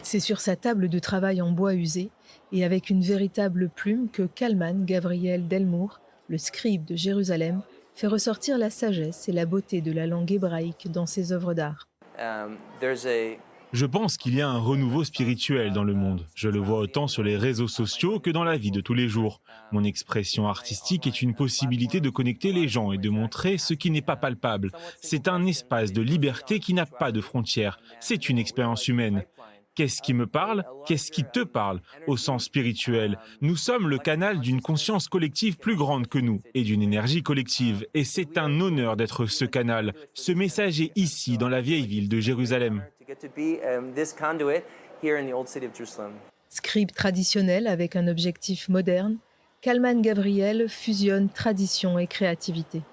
C'est sur sa table de travail en bois usé et avec une véritable plume que Kalman Gabriel Delmour, le scribe de Jérusalem, fait ressortir la sagesse et la beauté de la langue hébraïque dans ses œuvres d'art. Je pense qu'il y a un renouveau spirituel dans le monde. Je le vois autant sur les réseaux sociaux que dans la vie de tous les jours. Mon expression artistique est une possibilité de connecter les gens et de montrer ce qui n'est pas palpable. C'est un espace de liberté qui n'a pas de frontières. C'est une expérience humaine. Qu'est-ce qui me parle? Qu'est-ce qui te parle? Au sens spirituel, nous sommes le canal d'une conscience collective plus grande que nous et d'une énergie collective. Et c'est un honneur d'être ce canal, ce messager ici dans la vieille ville de Jérusalem. Scribe traditionnel avec un objectif moderne, Kalman Gabriel fusionne tradition et créativité.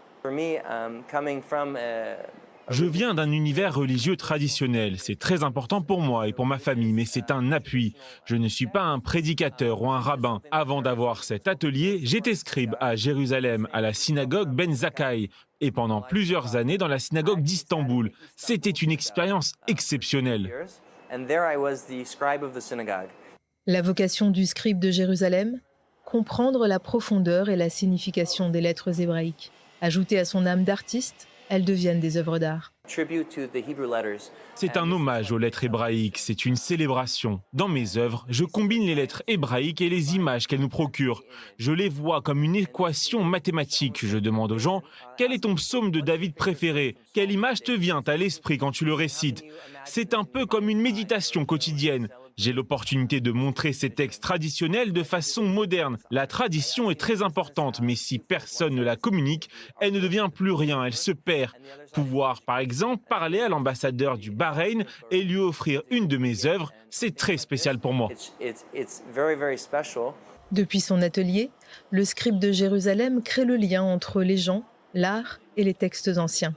Je viens d'un univers religieux traditionnel. C'est très important pour moi et pour ma famille, mais c'est un appui. Je ne suis pas un prédicateur ou un rabbin. Avant d'avoir cet atelier, j'étais scribe à Jérusalem, à la synagogue Ben Zakkai, et pendant plusieurs années dans la synagogue d'Istanbul. C'était une expérience exceptionnelle. La vocation du scribe de Jérusalem? Comprendre la profondeur et la signification des lettres hébraïques. Ajoutées à son âme d'artiste, elles deviennent des œuvres d'art. C'est un hommage aux lettres hébraïques, c'est une célébration. Dans mes œuvres, je combine les lettres hébraïques et les images qu'elles nous procurent. Je les vois comme une équation mathématique. Je demande aux gens, quel est ton psaume de David préféré? Quelle image te vient à l'esprit quand tu le récites? C'est un peu comme une méditation quotidienne. J'ai l'opportunité de montrer ces textes traditionnels de façon moderne. La tradition est très importante, mais si personne ne la communique, elle ne devient plus rien, elle se perd. Pouvoir, par exemple, parler à l'ambassadeur du Bahreïn et lui offrir une de mes œuvres, c'est très spécial pour moi. Depuis son atelier, le scribe de Jérusalem crée le lien entre les gens, l'art et les textes anciens.